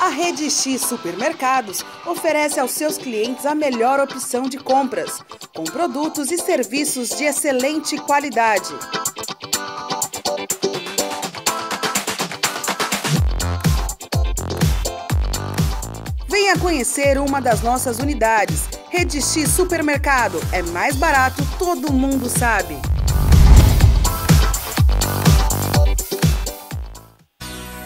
A Rede X Supermercados oferece aos seus clientes a melhor opção de compras, com produtos e serviços de excelente qualidade. Venha conhecer uma das nossas unidades. Rede X Supermercado é mais barato, todo mundo sabe.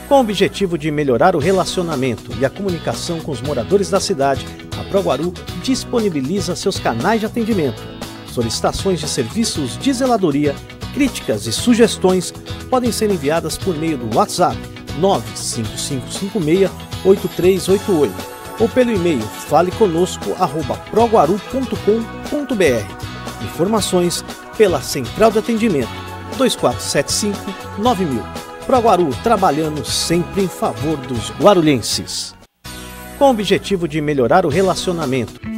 Com o objetivo de melhorar o relacionamento e a comunicação com os moradores da cidade, a ProGuaru disponibiliza seus canais de atendimento. Solicitações de serviços de zeladoria, críticas e sugestões podem ser enviadas por meio do WhatsApp 95556-8388 ou pelo e-mail faleconosco@proguaru.com.br. Informações pela Central de Atendimento 2475-9000. ProGuaru, trabalhando sempre em favor dos guarulhenses. Com o objetivo de melhorar o relacionamento.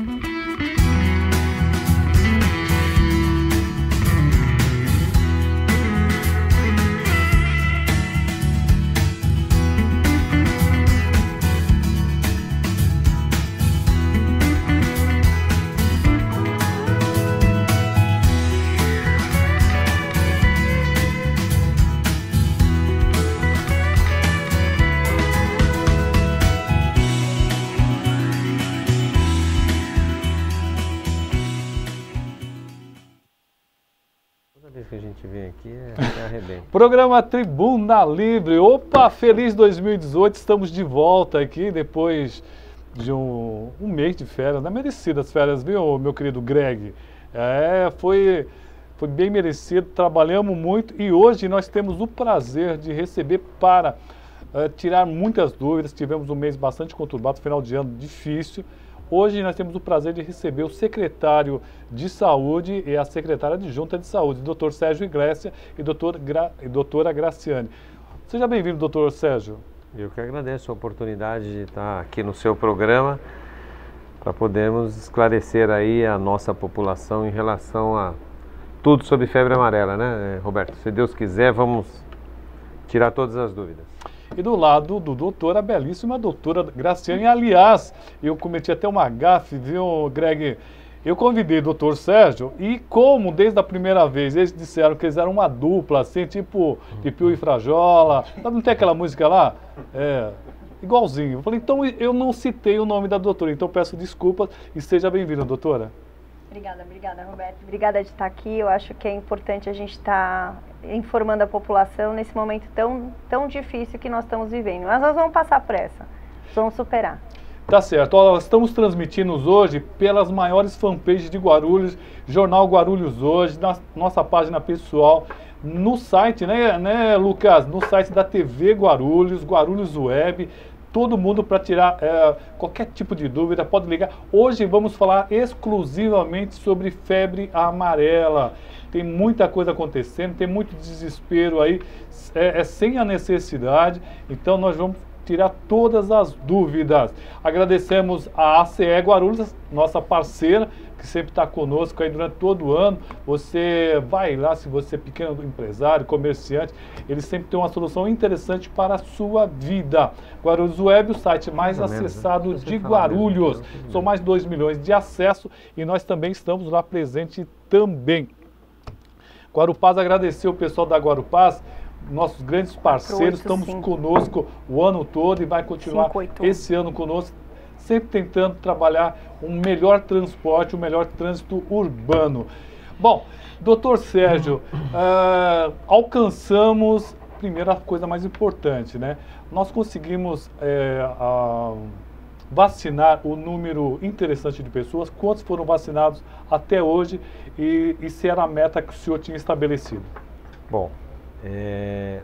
Que a gente vem aqui arrebenta. Programa Tribuna Livre. Opa, feliz 2018. Estamos de volta aqui depois de um mês de férias, né? Merecidas férias, viu, meu querido Greg? Foi bem merecido. Trabalhamos muito e hoje nós temos o prazer de receber para tirar muitas dúvidas. Tivemos um mês bastante conturbado, final de ano difícil. Hoje nós temos o prazer de receber o secretário de Saúde e a secretária adjunta de Saúde, Dr. Sérgio Iglesia e doutora Graciane. Seja bem-vindo, doutor Sérgio. Eu que agradeço a oportunidade de estar aqui no seu programa para podermos esclarecer aí a nossa população em relação a tudo sobre febre amarela, né, Roberto? Se Deus quiser, vamos tirar todas as dúvidas. E do lado do doutor, a belíssima doutora Graciane. Aliás, eu cometi até uma gafe, viu, Greg? Eu convidei o doutor Sérgio e como desde a primeira vez eles disseram que eles eram uma dupla, assim, tipo Pipio e Frajola. Não tem aquela música lá? Igualzinho. Eu falei, então eu não citei o nome da doutora, então peço desculpas e seja bem-vinda, doutora. Obrigada, Roberto. Obrigada de estar aqui. Eu acho que é importante a gente estar informando a população nesse momento tão difícil que nós estamos vivendo. Mas nós vamos passar pressa, vamos superar. Tá certo. Nós estamos transmitindo hoje pelas maiores fanpages de Guarulhos, Jornal Guarulhos Hoje, na nossa página pessoal, no site, né, Lucas? No site da TV Guarulhos, Guarulhos Web. Todo mundo para tirar qualquer tipo de dúvida, pode ligar. Hoje vamos falar exclusivamente sobre febre amarela. Tem muita coisa acontecendo, tem muito desespero aí, sem a necessidade. Então nós vamos tirar todas as dúvidas. Agradecemos a ACE Guarulhos, nossa parceira, que sempre está conosco aí durante todo o ano. Você vai lá, se você é pequeno empresário, comerciante, eles sempre têm uma solução interessante para a sua vida. Guarulhos Web, o site mais acessado de Guarulhos. São mais de 2 milhões de acesso e nós também estamos lá presente também. Guarupaz, agradecer o pessoal da Guarupaz, nossos grandes parceiros, estamos conosco o ano todo e vai continuar esse ano conosco, sempre tentando trabalhar um melhor transporte, um melhor trânsito urbano. Bom, doutor Sérgio, alcançamos, primeira coisa mais importante, né? Nós conseguimos vacinar o número interessante de pessoas, quantos foram vacinados até hoje e se era a meta que o senhor tinha estabelecido? Bom,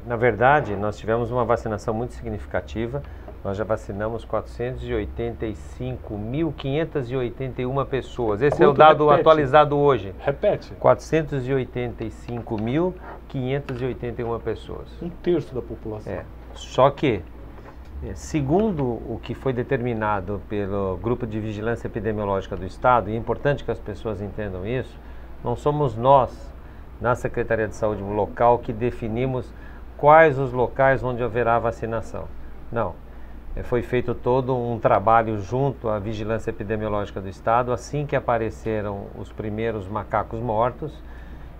na verdade, nós tivemos uma vacinação muito significativa. Nós já vacinamos 485.581 pessoas. Esse é o dado atualizado hoje. Repete. 485.581 pessoas. Um terço da população. Só que, segundo o que foi determinado pelo Grupo de Vigilância Epidemiológica do Estado, e é importante que as pessoas entendam isso, não somos nós, na Secretaria de Saúde local, que definimos quais os locais onde haverá vacinação. Não. foi feito todo um trabalho junto à Vigilância Epidemiológica do Estado, assim que apareceram os primeiros macacos mortos,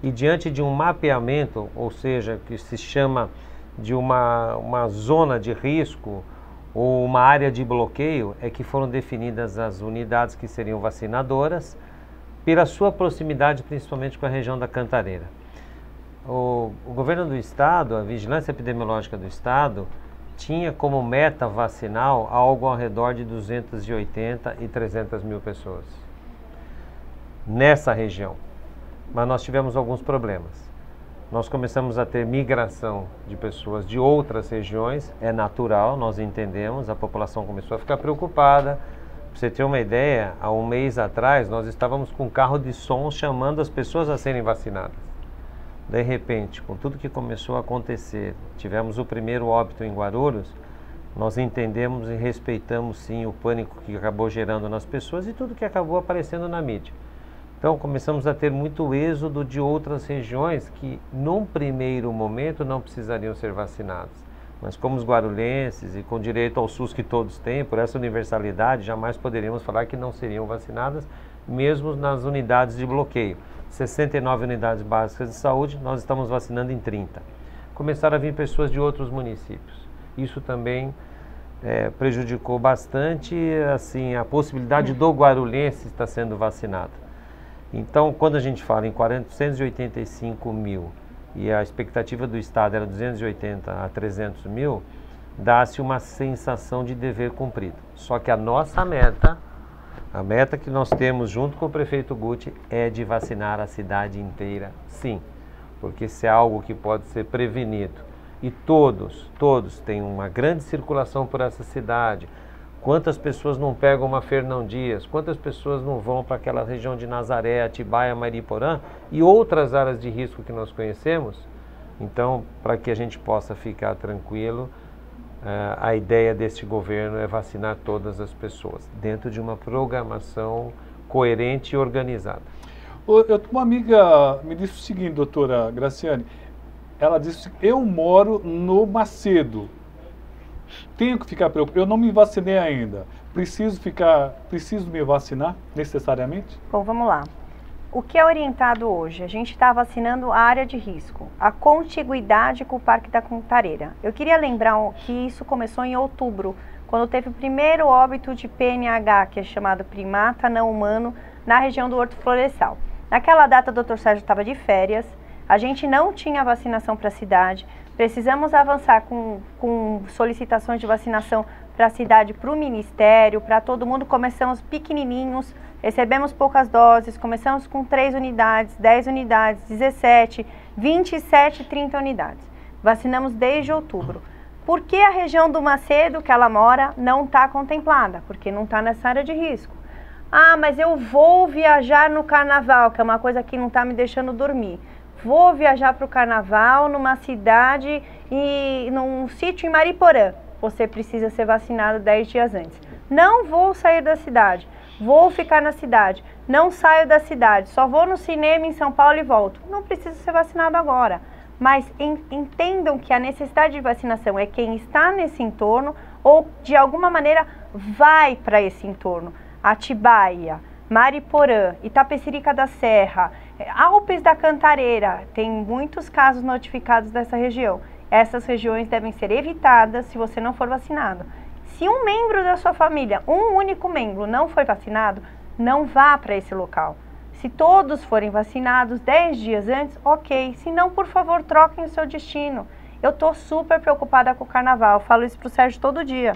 e diante de um mapeamento, ou seja, que se chama de uma zona de risco ou uma área de bloqueio, é que foram definidas as unidades que seriam vacinadoras, pela sua proximidade principalmente com a região da Cantareira. O governo do Estado, a Vigilância Epidemiológica do Estado, tinha como meta vacinal algo ao redor de 280 e 300 mil pessoas nessa região. Mas nós tivemos alguns problemas. Nós começamos a ter migração de pessoas de outras regiões, é natural, nós entendemos, a população começou a ficar preocupada. Para você ter uma ideia, há um mês atrás nós estávamos com um carro de som chamando as pessoas a serem vacinadas. De repente, com tudo que começou a acontecer, tivemos o primeiro óbito em Guarulhos, nós entendemos e respeitamos sim o pânico que acabou gerando nas pessoas e tudo que acabou aparecendo na mídia. Então começamos a ter muito êxodo de outras regiões que num primeiro momento não precisariam ser vacinadas. Mas como os guarulhenses e com direito ao SUS que todos têm, por essa universalidade, jamais poderíamos falar que não seriam vacinadas, mesmo nas unidades de bloqueio. 69 unidades básicas de saúde, nós estamos vacinando em 30. Começaram a vir pessoas de outros municípios. Isso também prejudicou bastante assim, a possibilidade do guarulhense estar sendo vacinado. Então, quando a gente fala em 485 mil e a expectativa do Estado era 280 a 300 mil, dá-se uma sensação de dever cumprido. Só que a nossa meta, a meta que nós temos junto com o prefeito Guti, é de vacinar a cidade inteira, sim. Porque isso é algo que pode ser prevenido. E todos têm uma grande circulação por essa cidade. Quantas pessoas não pegam uma Fernão Dias? Quantas pessoas não vão para aquela região de Nazaré, Atibaia, Mariporã e outras áreas de risco que nós conhecemos? Então, para que a gente possa ficar tranquilo, a ideia deste governo é vacinar todas as pessoas, dentro de uma programação coerente e organizada. Uma amiga me disse o seguinte, doutora Graciane, ela disse, eu moro no Macedo, tenho que ficar preocupado, eu não me vacinei ainda, preciso me vacinar necessariamente? Bom, vamos lá. O que é orientado hoje? A gente está vacinando a área de risco, a contiguidade com o Parque da Cantareira. Eu queria lembrar que isso começou em outubro, quando teve o primeiro óbito de PNH, que é chamado primata não humano, na região do Horto Florestal. Naquela data, o Dr. Sérgio estava de férias, a gente não tinha vacinação para a cidade, precisamos avançar com solicitações de vacinação para a cidade, para o Ministério, para todo mundo. Começamos pequenininhos, recebemos poucas doses, começamos com 3 unidades, 10 unidades, 17, 27, 30 unidades. Vacinamos desde outubro. Por que a região do Macedo, que ela mora, não está contemplada? Porque não está nessa área de risco. Ah, mas eu vou viajar no carnaval, que é uma coisa que não está me deixando dormir. Vou viajar para o carnaval numa cidade e num sítio em Mariporã. Você precisa ser vacinado 10 dias antes. Não vou sair da cidade, vou ficar na cidade. Não saio da cidade, só vou no cinema em São Paulo e volto. Não precisa ser vacinado agora. Mas entendam que a necessidade de vacinação é quem está nesse entorno ou de alguma maneira vai para esse entorno. Atibaia, Mariporã, Itapecerica da Serra, Alpes da Cantareira, tem muitos casos notificados dessa região. Essas regiões devem ser evitadas se você não for vacinado. Se um membro da sua família, um único membro, não foi vacinado, não vá para esse local. Se todos forem vacinados 10 dias antes, ok. Se não, por favor, troquem o seu destino. Eu estou super preocupada com o carnaval, eu falo isso para o Sérgio todo dia.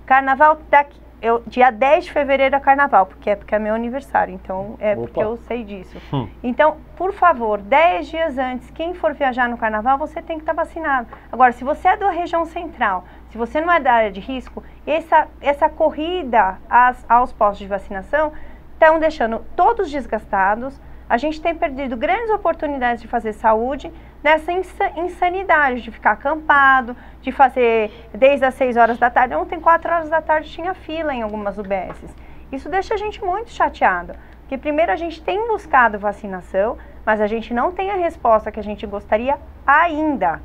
Carnaval daqui... dia 10 de fevereiro é carnaval, porque é meu aniversário, então porque eu sei disso. Então, por favor, 10 dias antes, quem for viajar no carnaval, você tem que estar vacinado. Agora, se você é da região central, se você não é da área de risco, essa corrida aos postos de vacinação estão deixando todos desgastados. A gente tem perdido grandes oportunidades de fazer saúde nessa insanidade de ficar acampado, de fazer desde as 6 horas da tarde. Ontem, 4 horas da tarde, tinha fila em algumas UBSs. Isso deixa a gente muito chateado, porque primeiro a gente tem buscado vacinação, mas a gente não tem a resposta que a gente gostaria ainda.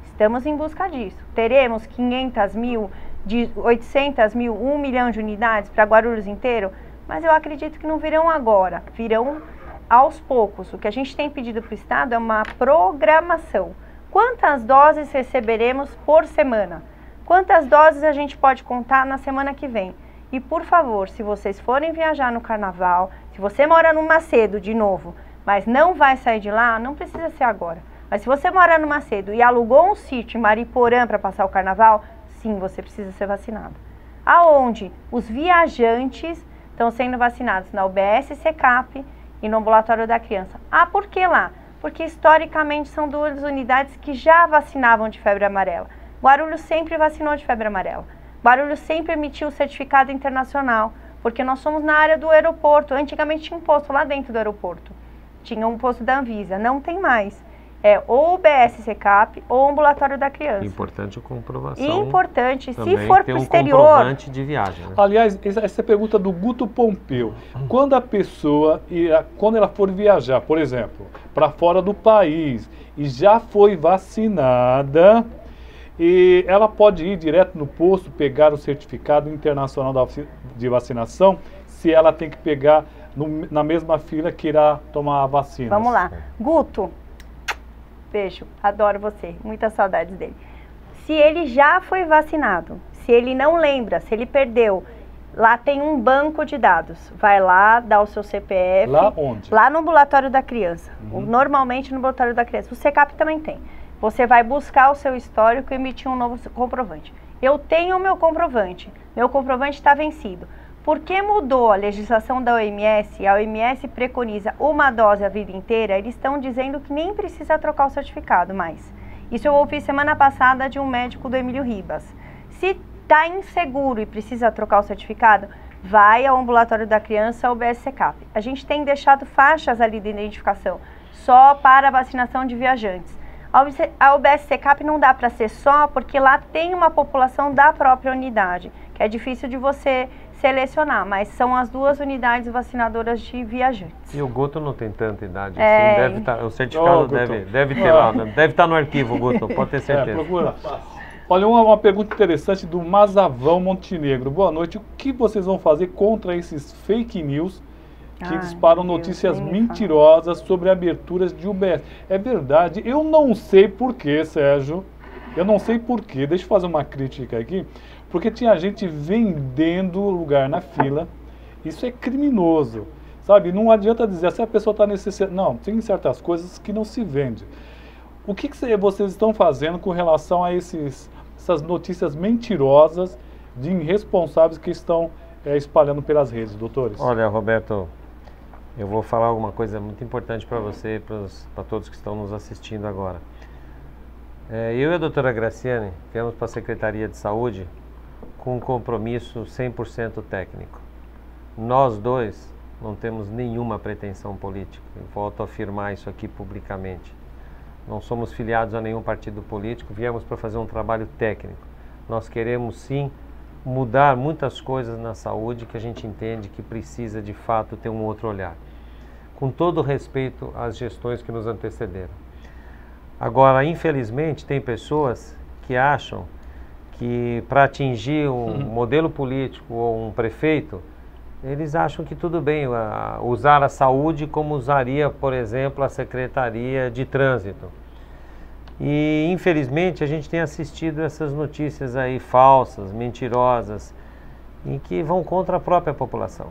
Estamos em busca disso. Teremos 500 mil de 800 mil, 1 milhão de unidades para Guarulhos inteiro, mas eu acredito que não virão agora, virão aos poucos. O que a gente tem pedido para o Estado é uma programação. Quantas doses receberemos por semana? Quantas doses a gente pode contar na semana que vem? E, por favor, se vocês forem viajar no Carnaval, se você mora no Macedo, de novo, mas não vai sair de lá, não precisa ser agora. Mas se você mora no Macedo e alugou um sítio em Mariporã para passar o Carnaval, sim, você precisa ser vacinado. Aonde os viajantes estão sendo vacinados? Na UBS Secap e no Ambulatório da Criança. Ah, por que lá? Porque historicamente são 2 unidades que já vacinavam de febre amarela. Guarulhos sempre vacinou de febre amarela. Guarulhos sempre emitiu o certificado internacional, porque nós somos na área do aeroporto. Antigamente tinha um posto lá dentro do aeroporto. Tinha um posto da Anvisa, não tem mais. É ou o UBS Secap ou o Ambulatório da Criança. Importante a comprovação. Importante, se for para o exterior. Comprovante de viagem, né? Aliás, essa pergunta do Guto Pompeu. Quando a pessoa, quando ela for viajar, por exemplo, para fora do país e já foi vacinada, e ela pode ir direto no posto, pegar o certificado internacional de vacinação, se ela tem que pegar na mesma fila que irá tomar a vacina. Vamos lá. Guto, beijo, adoro você, muitas saudades dele. Se ele já foi vacinado, se ele não lembra, se ele perdeu, lá tem um banco de dados. Vai lá, dá o seu CPF. Lá onde? Lá no Ambulatório da Criança. Normalmente no Ambulatório da Criança. O Secap também tem. Você vai buscar o seu histórico e emitir um novo comprovante. Eu tenho o meu comprovante está vencido. Porque mudou a legislação da OMS, a OMS preconiza uma dose a vida inteira, eles estão dizendo que nem precisa trocar o certificado mais. Isso eu ouvi semana passada de um médico do Emílio Ribas. Se está inseguro e precisa trocar o certificado, vai ao Ambulatório da Criança ou UBS Secap. A gente tem deixado faixas ali de identificação, só para a vacinação de viajantes. A UBS Secap não dá para ser só, porque lá tem uma população da própria unidade, que é difícil de você selecionar, mas são as 2 unidades vacinadoras de viajantes. E o Guto não tem tanta idade assim, deve estar, o certificado deve ter lá, deve estar no arquivo, Guto, pode ter certeza. Procura. Olha, uma pergunta interessante do Mazavão Montenegro. Boa noite. O que vocês vão fazer contra esses fake news que disparam notícias mentirosas sobre aberturas de UBS? É verdade, eu não sei porquê, Sérgio. Eu não sei porquê. Deixa eu fazer uma crítica aqui. Porque tinha gente vendendo lugar na fila. Isso é criminoso. Sabe? Não adianta dizer se a pessoa está necessitada. Não, tem certas coisas que não se vende. O que vocês estão fazendo com relação a essas notícias mentirosas de irresponsáveis que estão espalhando pelas redes, doutores? Olha, Roberto, eu vou falar alguma coisa muito importante para você e para todos que estão nos assistindo agora. Eu e a doutora Graciane viemos para a Secretaria de Saúde com um compromisso 100% técnico. Nós dois não temos nenhuma pretensão política. Eu volto a afirmar isso aqui publicamente. Não somos filiados a nenhum partido político, viemos para fazer um trabalho técnico. Nós queremos sim mudar muitas coisas na saúde que a gente entende que precisa de fato ter um outro olhar. Com todo respeito às gestões que nos antecederam. Agora, infelizmente, tem pessoas que acham que para atingir um modelo político ou um prefeito, eles acham que tudo bem usar a saúde como usaria, por exemplo, a Secretaria de Trânsito. E, infelizmente, a gente tem assistido essas notícias aí falsas, mentirosas, em que vão contra a própria população.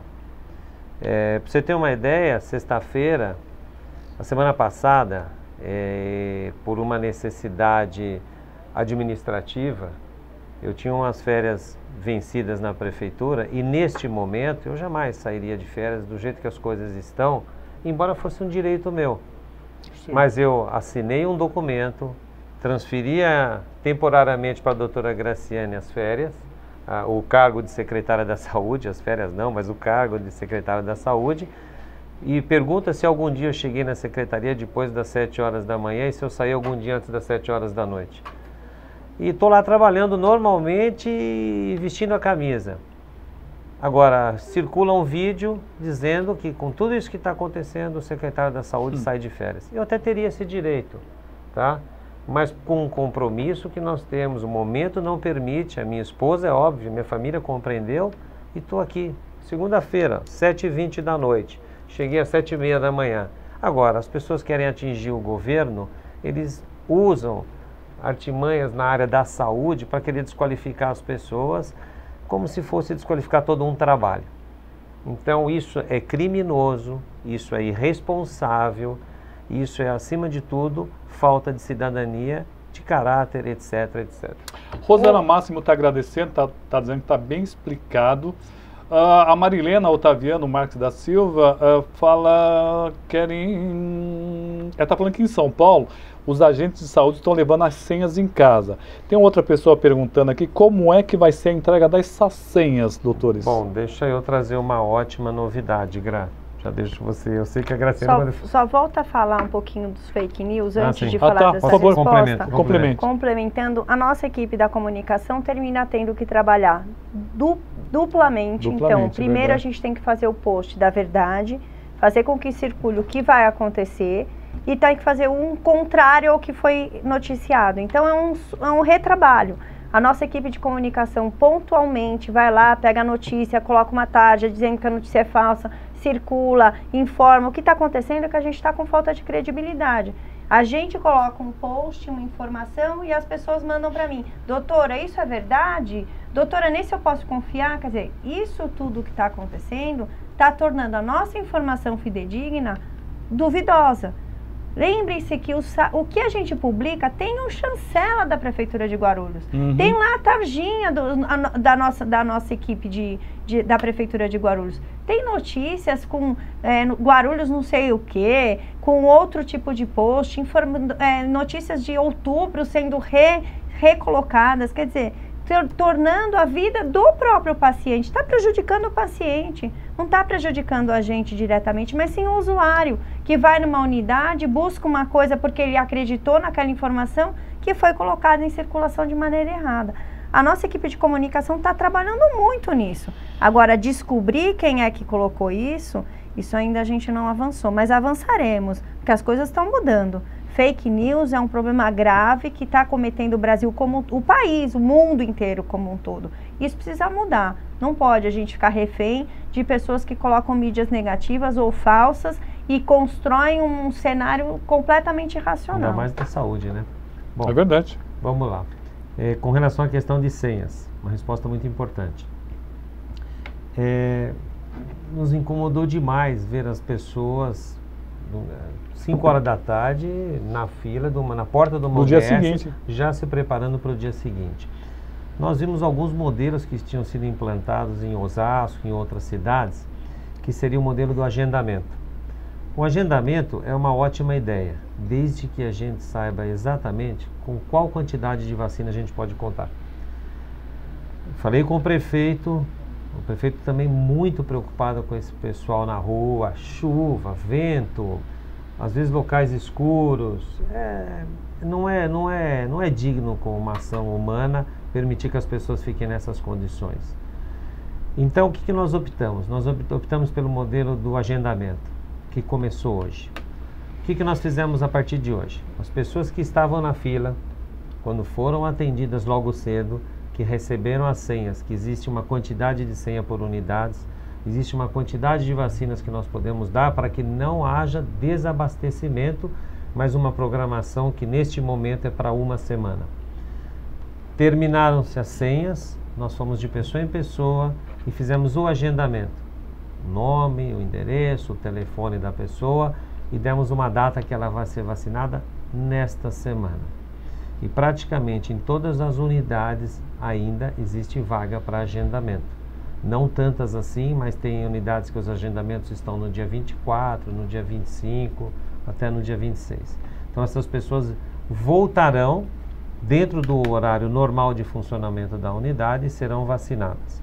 Para você ter uma ideia, sexta-feira, a semana passada, por uma necessidade administrativa, eu tinha umas férias vencidas na prefeitura e neste momento eu jamais sairia de férias do jeito que as coisas estão, embora fosse um direito meu. Sim. Mas eu assinei um documento, transferia temporariamente para a doutora Graciane as férias, o cargo de secretária da saúde, as férias não, mas o cargo de secretária da saúde, e pergunta se algum dia eu cheguei na secretaria depois das 7 horas da manhã e se eu saí algum dia antes das 7 horas da noite. E estou lá trabalhando normalmente e vestindo a camisa. Agora, circula um vídeo dizendo que com tudo isso que está acontecendo, o secretário da saúde sai de férias. Eu até teria esse direito, tá? mas com um compromisso que nós temos. O momento não permite, a minha esposa é óbvio, minha família compreendeu e estou aqui. Segunda-feira, 7h20 da noite, cheguei às 7h30 da manhã. Agora, as pessoas querem atingir o governo, eles usam artimanhas na área da saúde para querer desqualificar as pessoas, como se fosse desqualificar todo um trabalho. Então isso é criminoso, isso é irresponsável, isso é, acima de tudo, falta de cidadania, de caráter, etc, etc. Rosana Máximo está agradecendo, está dizendo que está bem explicado. A Marilena Otaviano Marques da Silva fala, ela está falando que em São Paulo os agentes de saúde estão levando as senhas em casa. Tem outra pessoa perguntando aqui, como é que vai ser a entrega dessas senhas, doutores? Bom, deixa eu trazer uma ótima novidade, Gra. Já deixo você, eu sei que a Graciela... Só volta a falar um pouquinho dos fake news antes de sim. falar dessa por favor, resposta. complemente. Complementando, a nossa equipe da comunicação termina tendo que trabalhar duplamente. Então, primeiro verdade. a gente tem que fazer o post da verdade, fazer com que circule o que vai acontecer e tem que fazer um contrário ao que foi noticiado. Então, é um retrabalho. A nossa equipe de comunicação pontualmente vai lá, pega a notícia, coloca uma tarja dizendo que a notícia é falsa, circula, informa. O que está acontecendo é que a gente está com falta de credibilidade. A gente coloca um post, uma informação e as pessoas mandam para mim, doutora, isso é verdade? Doutora, nesse eu posso confiar? Quer dizer, isso tudo que está acontecendo está tornando a nossa informação fidedigna duvidosa. Lembre-se que o que a gente publica tem um chancela da Prefeitura de Guarulhos. Tem lá a tarjinha da nossa equipe da Prefeitura de Guarulhos. Tem notícias com Guarulhos não sei o quê, com outro tipo de post, notícias de outubro sendo recolocadas. Quer dizer, tornando a vida do próprio paciente. Está prejudicando o paciente, não está prejudicando a gente diretamente, mas sim o usuário que vai numa unidade, busca uma coisa porque ele acreditou naquela informação que foi colocada em circulação de maneira errada. A nossa equipe de comunicação está trabalhando muito nisso. Agora, descobrir quem é que colocou isso ainda a gente não avançou, mas avançaremos, porque as coisas estão mudando. Fake news é um problema grave que está acometendo o Brasil como o país, o mundo inteiro como um todo. Isso precisa mudar. Não pode a gente ficar refém de pessoas que colocam mídias negativas ou falsas e constroem um cenário completamente irracional. Ainda mais da saúde, né? Bom, é verdade. Vamos lá. Com relação à questão de senhas, uma resposta muito importante. Nos incomodou demais ver as pessoas 5 horas da tarde na fila, na porta do UBS, já se preparando para o dia seguinte. Nós vimos alguns modelos que tinham sido implantados em Osasco, em outras cidades, que seria o modelo do agendamento. O agendamento é uma ótima ideia, desde que a gente saiba exatamente com qual quantidade de vacina a gente pode contar. Falei com o prefeito também muito preocupado com esse pessoal na rua, chuva, vento, às vezes locais escuros. Não é digno com uma ação humana permitir que as pessoas fiquem nessas condições. Então, o que nós optamos? Nós optamos pelo modelo do agendamento, que começou hoje. O que nós fizemos a partir de hoje? As pessoas que estavam na fila, quando foram atendidas logo cedo, que receberam as senhas, que existe uma quantidade de senha por unidades, existe uma quantidade de vacinas que nós podemos dar para que não haja desabastecimento, mas uma programação que neste momento é para uma semana. Terminaram-se as senhas, nós fomos de pessoa em pessoa e fizemos o agendamento. O nome, o endereço, o telefone da pessoa e demos uma data que ela vai ser vacinada nesta semana. E praticamente em todas as unidades ainda existe vaga para agendamento. Não tantas assim, mas tem unidades que os agendamentos estão no dia 24, no dia 25, até no dia 26. Então essas pessoas voltarão dentro do horário normal de funcionamento da unidade e serão vacinadas.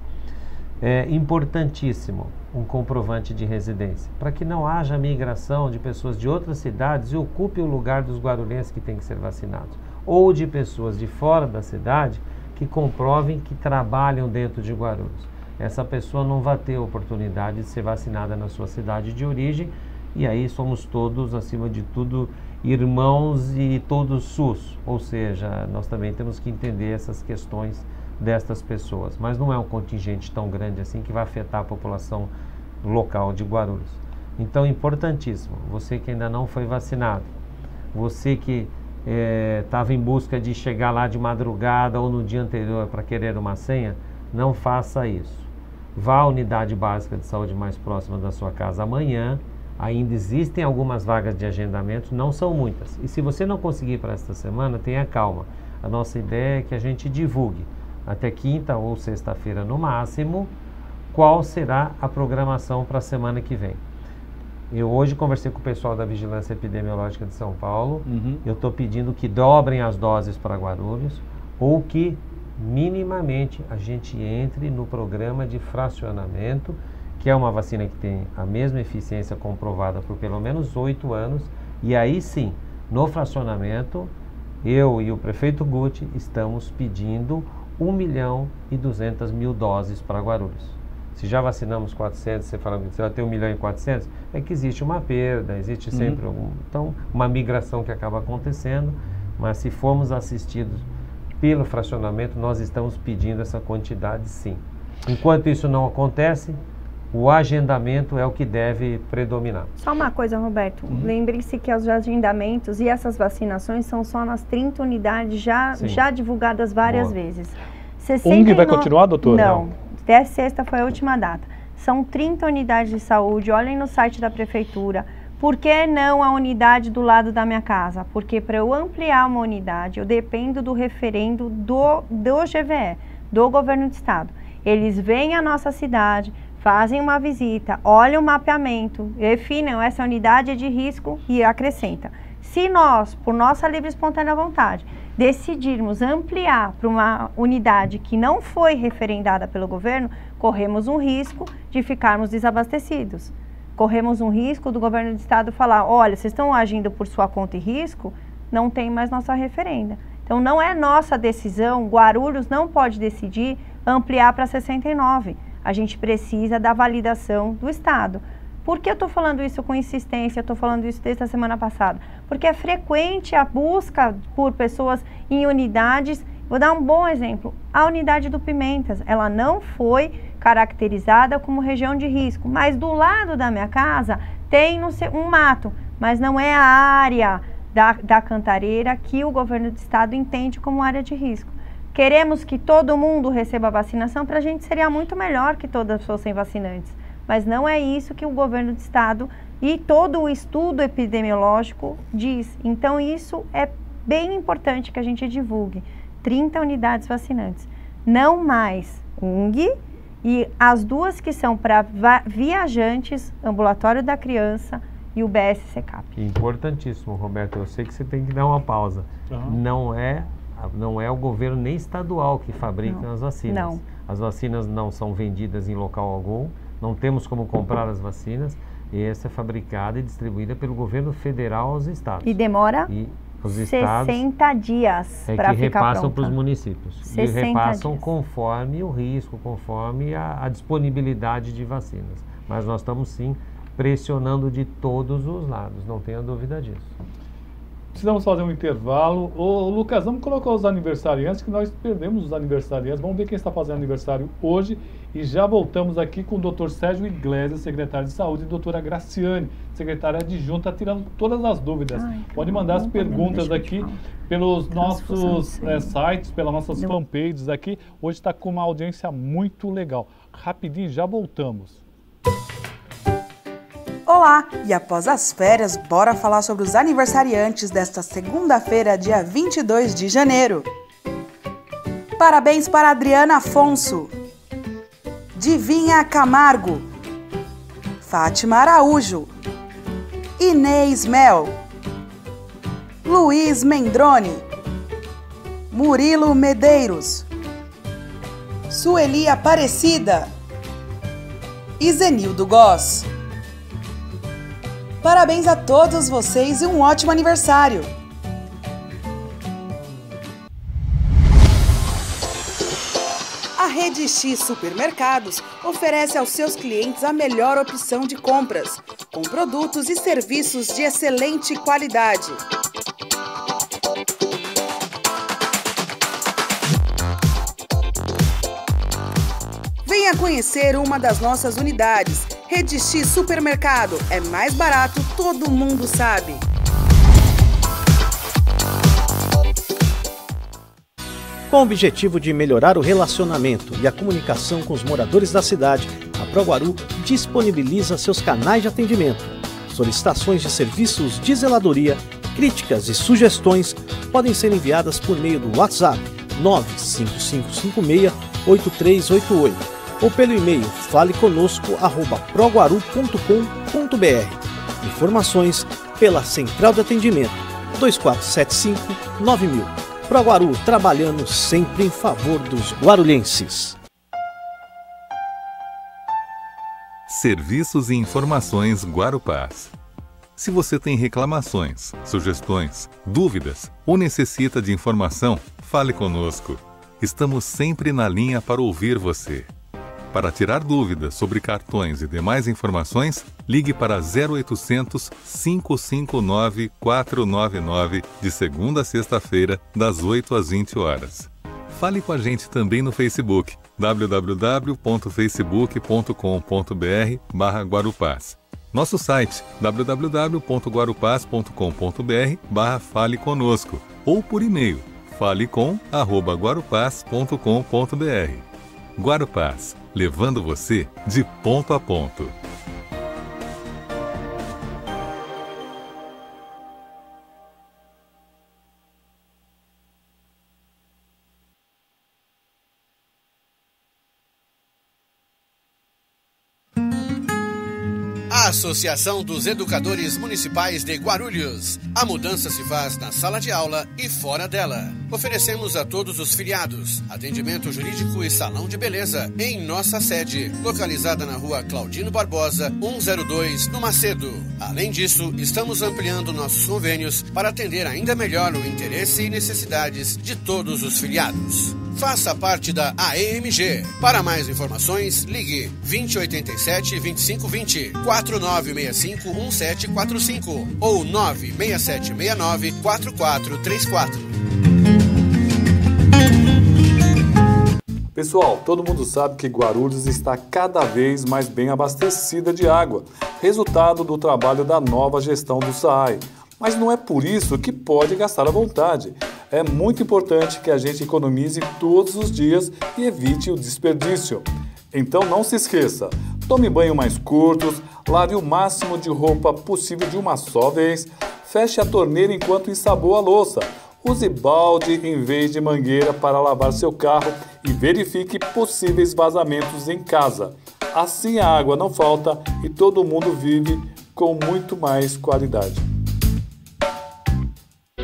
É importantíssimo um comprovante de residência, para que não haja migração de pessoas de outras cidades e ocupe o lugar dos guarulhenses que têm que ser vacinados, ou de pessoas de fora da cidade que comprovem que trabalham dentro de Guarulhos. Essa pessoa não vai ter oportunidade de ser vacinada na sua cidade de origem e aí somos todos, acima de tudo, irmãos e todos SUS, ou seja, nós também temos que entender essas questões destas pessoas, mas não é um contingente tão grande assim que vai afetar a população local de Guarulhos. Então, importantíssimo, você que ainda não foi vacinado, você que estava em busca de chegar lá de madrugada ou no dia anterior para querer uma senha, não faça isso. Vá à unidade básica de saúde mais próxima da sua casa amanhã. Ainda existem algumas vagas de agendamento, não são muitas. E se você não conseguir para esta semana, tenha calma. A nossa ideia é que a gente divulgue até quinta ou sexta-feira no máximo qual será a programação para a semana que vem. Eu hoje conversei com o pessoal da Vigilância Epidemiológica de São Paulo. Eu estou pedindo que dobrem as doses para Guarulhos ou que minimamente a gente entre no programa de fracionamento, que é uma vacina que tem a mesma eficiência comprovada por pelo menos 8 anos, e aí sim, no fracionamento, eu e o prefeito Guti estamos pedindo 1.200.000 doses para Guarulhos. Se já vacinamos 400, você fala que você vai ter 1.400.000, é que existe uma perda, existe sempre então, uma migração que acaba acontecendo, mas se formos assistidos pelo fracionamento, nós estamos pedindo essa quantidade sim. Enquanto isso não acontece, o agendamento é o que deve predominar. Só uma coisa, Roberto. Lembre-se que os agendamentos e essas vacinações são só nas 30 unidades já divulgadas várias vezes. 69... vai continuar, doutora? Não. Até sexta foi a última data. São 30 unidades de saúde. Olhem no site da prefeitura. Por que não a unidade do lado da minha casa? Porque para eu ampliar uma unidade, eu dependo do referendo do GVE, do governo do estado. Eles vêm à nossa cidade, fazem uma visita, olham o mapeamento, definem essa unidade é de risco e acrescenta. Se nós, por nossa livre e espontânea vontade, decidirmos ampliar para uma unidade que não foi referendada pelo governo, corremos um risco de ficarmos desabastecidos. Corremos um risco do governo do estado falar, olha, vocês estão agindo por sua conta e risco, não tem mais nossa referenda. Então não é nossa decisão, Guarulhos não pode decidir ampliar para 69. A gente precisa da validação do estado. Por que eu estou falando isso com insistência? Eu estou falando isso desde a semana passada. Porque é frequente a busca por pessoas em unidades. Vou dar um bom exemplo. A unidade do Pimentas, ela não foi caracterizada como região de risco, mas do lado da minha casa tem um mato, mas não é a área da Cantareira que o governo do estado entende como área de risco. Queremos que todo mundo receba a vacinação, para a gente seria muito melhor que todas fossem vacinantes, mas não é isso que o governo do estado e todo o estudo epidemiológico diz. Então isso é bem importante que a gente divulgue. 30 unidades vacinantes, não mais UNG, e as duas que são para viajantes, ambulatório da criança e o BS-CECAP. Importantíssimo, Roberto. Eu sei que você tem que dar uma pausa. Não é o governo nem estadual que fabrica as vacinas. Não. As vacinas não são vendidas em local algum, não temos como comprar as vacinas, e essa é fabricada e distribuída pelo governo federal aos estados. E demora os 60 dias para ficar pronta. Que repassam para os municípios. E repassam dias. Conforme o risco, conforme a disponibilidade de vacinas. Mas nós estamos sim pressionando de todos os lados, não tenha dúvida disso. Precisamos fazer um intervalo. Ô, Lucas, vamos colocar os aniversariantes, que nós perdemos os aniversariantes. Vamos ver quem está fazendo aniversário hoje. E já voltamos aqui com o Dr. Sérgio Iglesias, secretário de Saúde, e a doutora Graciane, secretária adjunta, tirando todas as dúvidas. Pode mandar as perguntas aqui pelos nossos sites, pelas nossas fanpages aqui. Hoje está com uma audiência muito legal. Rapidinho, já voltamos. Olá! E após as férias, bora falar sobre os aniversariantes desta segunda-feira, dia 22 de janeiro. Parabéns para Adriana Afonso, Divinha Camargo, Fátima Araújo, Inês Mel, Luiz Mendrone, Murilo Medeiros, Sueli Aparecida, Izenildo Goss. Parabéns a todos vocês e um ótimo aniversário! A Rede X Supermercados oferece aos seus clientes a melhor opção de compras, com produtos e serviços de excelente qualidade. Venha conhecer uma das nossas unidades. Rede X Supermercado. É mais barato, todo mundo sabe. Com o objetivo de melhorar o relacionamento e a comunicação com os moradores da cidade, a Proguaru disponibiliza seus canais de atendimento. Solicitações de serviços de zeladoria, críticas e sugestões podem ser enviadas por meio do WhatsApp 95556-8388 ou pelo e-mail faleconosco@proguaru.com.br. Informações pela Central de Atendimento 2475-9000. Proguaru, trabalhando sempre em favor dos guarulhenses. Serviços e informações Guarupaz. Se você tem reclamações, sugestões, dúvidas ou necessita de informação, fale conosco. Estamos sempre na linha para ouvir você. Para tirar dúvidas sobre cartões e demais informações, ligue para 0800 559 499 de segunda a sexta-feira, das 8 às 20 horas. Fale com a gente também no Facebook, www.facebook.com.br/Guarupaz. Nosso site, www.guarupaz.com.br/Fale Conosco, ou por e-mail, falecom@guarupaz.com.br. Guarupaz, levando você de ponto a ponto. Associação dos Educadores Municipais de Guarulhos. A mudança se faz na sala de aula e fora dela. Oferecemos a todos os filiados atendimento jurídico e salão de beleza em nossa sede, localizada na rua Claudino Barbosa, 102, no Macedo. Além disso, estamos ampliando nossos convênios para atender ainda melhor o interesse e necessidades de todos os filiados. Faça parte da AEMG. Para mais informações, ligue 2087-2520, 4965-1745 ou 96769-4434. Pessoal, todo mundo sabe que Guarulhos está cada vez mais bem abastecida de água, resultado do trabalho da nova gestão do SAAI. Mas não é por isso que pode gastar à vontade. É muito importante que a gente economize todos os dias e evite o desperdício. Então não se esqueça, tome banho mais curtos, lave o máximo de roupa possível de uma só vez, feche a torneira enquanto ensaboa a louça, use balde em vez de mangueira para lavar seu carro e verifique possíveis vazamentos em casa. Assim a água não falta e todo mundo vive com muito mais qualidade.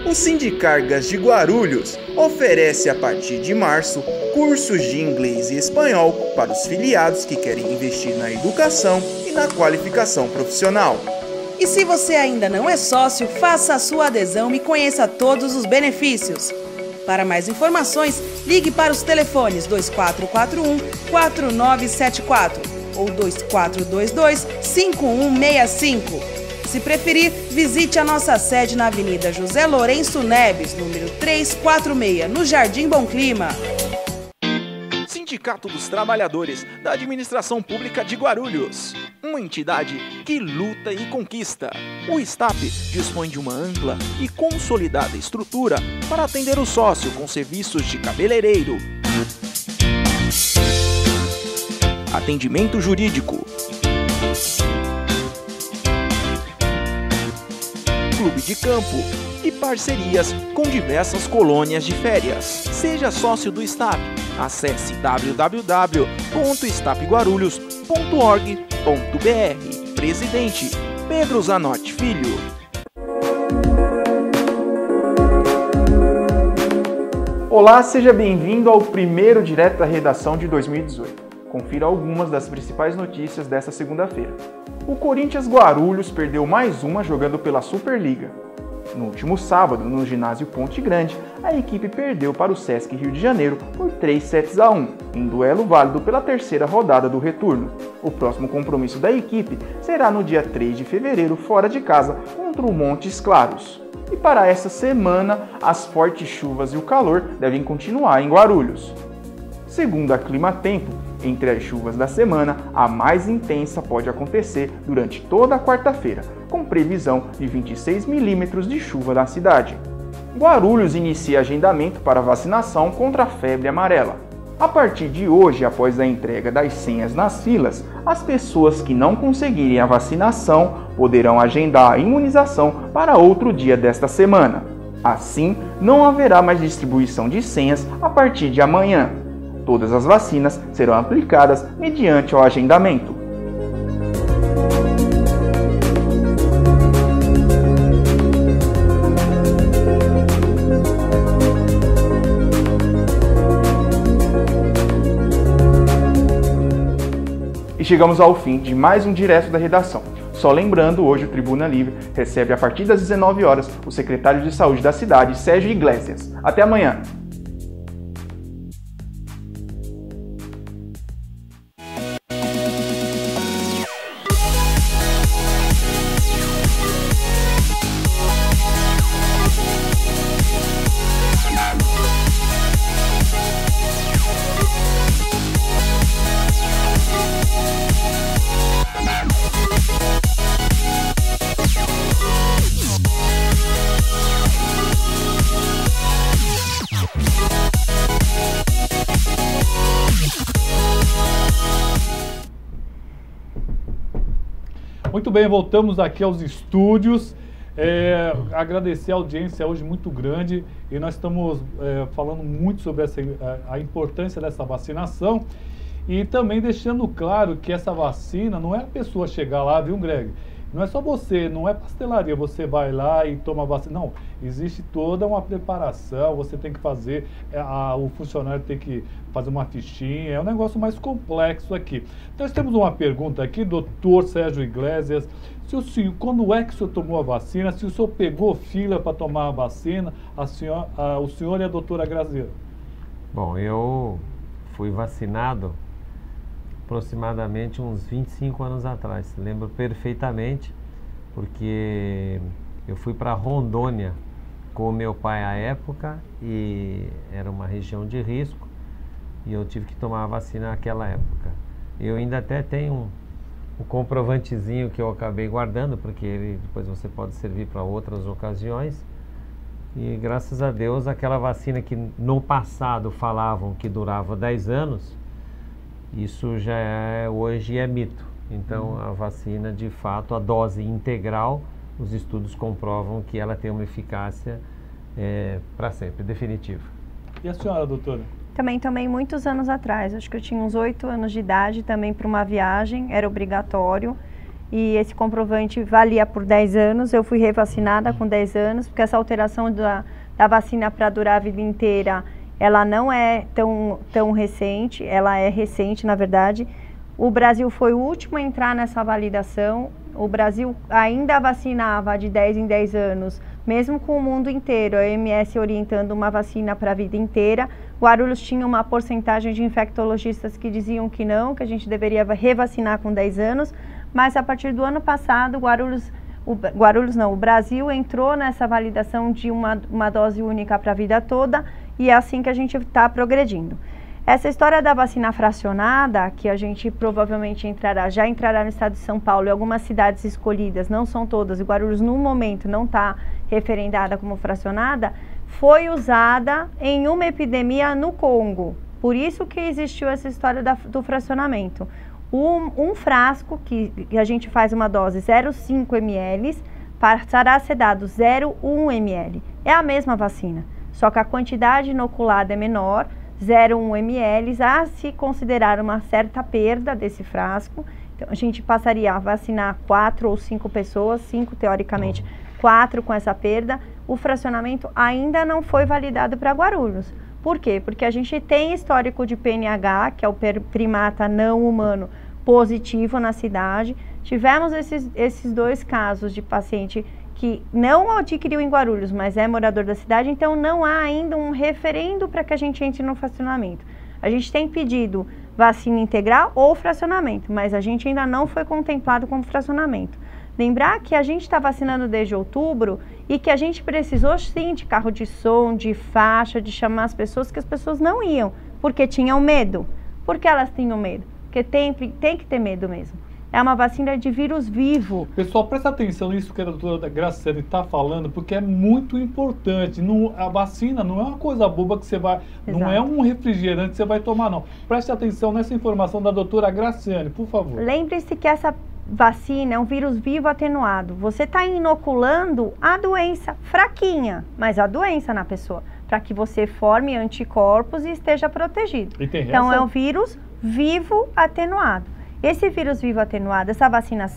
O Sindicargas de Guarulhos oferece a partir de março cursos de inglês e espanhol para os filiados que querem investir na educação e na qualificação profissional. E se você ainda não é sócio, faça a sua adesão e conheça todos os benefícios. Para mais informações, ligue para os telefones 2441-4974 ou 2422-5165. Se preferir, visite a nossa sede na Avenida José Lourenço Neves, número 346, no Jardim Bom Clima. Sindicato dos Trabalhadores da Administração Pública de Guarulhos. Uma entidade que luta e conquista. O STAP dispõe de uma ampla e consolidada estrutura para atender o sócio com serviços de cabeleireiro, atendimento jurídico, clube de campo e parcerias com diversas colônias de férias. Seja sócio do STAP. Acesse www.stapguarulhos.org.br. Presidente Pedro Zanotti Filho. Olá, seja bem-vindo ao primeiro Direto da Redação de 2018. Confira algumas das principais notícias desta segunda-feira. O Corinthians Guarulhos perdeu mais uma jogando pela Superliga. No último sábado, no ginásio Ponte Grande, a equipe perdeu para o Sesc Rio de Janeiro por 3-1, em duelo válido pela terceira rodada do retorno. O próximo compromisso da equipe será no dia 3 de fevereiro, fora de casa, contra o Montes Claros. E para essa semana, as fortes chuvas e o calor devem continuar em Guarulhos. Segundo a Climatempo, entre as chuvas da semana, a mais intensa pode acontecer durante toda a quarta-feira, com previsão de 26 milímetros de chuva na cidade. Guarulhos inicia agendamento para vacinação contra a febre amarela. A partir de hoje, após a entrega das senhas nas filas, as pessoas que não conseguirem a vacinação poderão agendar a imunização para outro dia desta semana. Assim, não haverá mais distribuição de senhas a partir de amanhã. Todas as vacinas serão aplicadas mediante o agendamento. E chegamos ao fim de mais um Direto da Redação. Só lembrando, hoje o Tribuna Livre recebe a partir das 19 horas o secretário de Saúde da cidade, Sérgio Iglesias. Até amanhã! Muito bem, voltamos aqui aos estúdios. Agradecer a audiência hoje muito grande e nós estamos falando muito sobre a importância dessa vacinação e também deixando claro que essa vacina não é a pessoa chegar lá, viu, Greg? Não é só você, não é pastelaria, você vai lá e toma a vacina. Não, existe toda uma preparação, você tem que fazer, o funcionário tem que fazer uma fichinha, é um negócio mais complexo aqui. Nós temos uma pergunta aqui, doutor Sérgio Iglesias. Quando é que o senhor tomou a vacina? Se o senhor pegou fila para tomar a vacina, o senhor e a doutora Graziela? Bom, eu fui vacinado aproximadamente uns 25 anos atrás, lembro perfeitamente, porque eu fui para Rondônia com o meu pai à época e era uma região de risco e eu tive que tomar a vacina naquela época. Eu ainda até tenho um comprovantezinho que eu acabei guardando, porque ele depois você pode servir para outras ocasiões. E graças a Deus aquela vacina que no passado falavam que durava 10 anos, isso já hoje é mito. Então a vacina, de fato, a dose integral, os estudos comprovam que ela tem uma eficácia para sempre, definitiva. E a senhora, doutora? Também tomei muitos anos atrás, acho que eu tinha uns 8 anos de idade, também para uma viagem, era obrigatório. E esse comprovante valia por 10 anos, eu fui revacinada com 10 anos, porque essa alteração da vacina para durar a vida inteira, ela não é tão recente, ela é recente, na verdade. O Brasil foi o último a entrar nessa validação. O Brasil ainda vacinava de 10 em 10 anos, mesmo com o mundo inteiro, a OMS orientando uma vacina para a vida inteira. Guarulhos tinha uma porcentagem de infectologistas que diziam que não, que a gente deveria revacinar com 10 anos, mas a partir do ano passado, o Brasil entrou nessa validação de uma dose única para a vida toda, e é assim que a gente está progredindo. Essa história da vacina fracionada, que a gente provavelmente já entrará no estado de São Paulo e algumas cidades escolhidas, não são todas, e Guarulhos no momento não está referendada como fracionada, foi usada em uma epidemia no Congo. Por isso que existiu essa história do fracionamento. Um frasco, que a gente faz uma dose 0,5 ml, passará a ser dado 0,1 ml. É a mesma vacina, só que a quantidade inoculada é menor, 0,1 ml, a se considerar uma certa perda desse frasco. Então, a gente passaria a vacinar 4 ou 5 pessoas, 5 teoricamente, 4 com essa perda. O fracionamento ainda não foi validado para Guarulhos. Por quê? Porque a gente tem histórico de PNH, que é o primata não humano, positivo na cidade. Tivemos esses 2 casos de paciente que não adquiriu em Guarulhos, mas é morador da cidade, então não há ainda um referendo para que a gente entre no fracionamento. A gente tem pedido vacina integral ou fracionamento, mas a gente ainda não foi contemplado como fracionamento. Lembrar que a gente está vacinando desde outubro e que a gente precisou sim de carro de som, de faixa, de chamar as pessoas, que as pessoas não iam, porque tinham medo. Por que elas tinham medo? Porque tem que ter medo mesmo. É uma vacina de vírus vivo. Pessoal, presta atenção nisso que a doutora Graciane está falando, porque é muito importante. A vacina não é uma coisa boba que você vai... Exato. Não é um refrigerante que você vai tomar, não. Preste atenção nessa informação da doutora Graciane, por favor. Lembre-se que essa vacina é um vírus vivo atenuado. Você está inoculando a doença fraquinha, mas a doença na pessoa, para que você forme anticorpos e esteja protegido. Então é um vírus vivo atenuado. Esse vírus vivo atenuado, essa vacina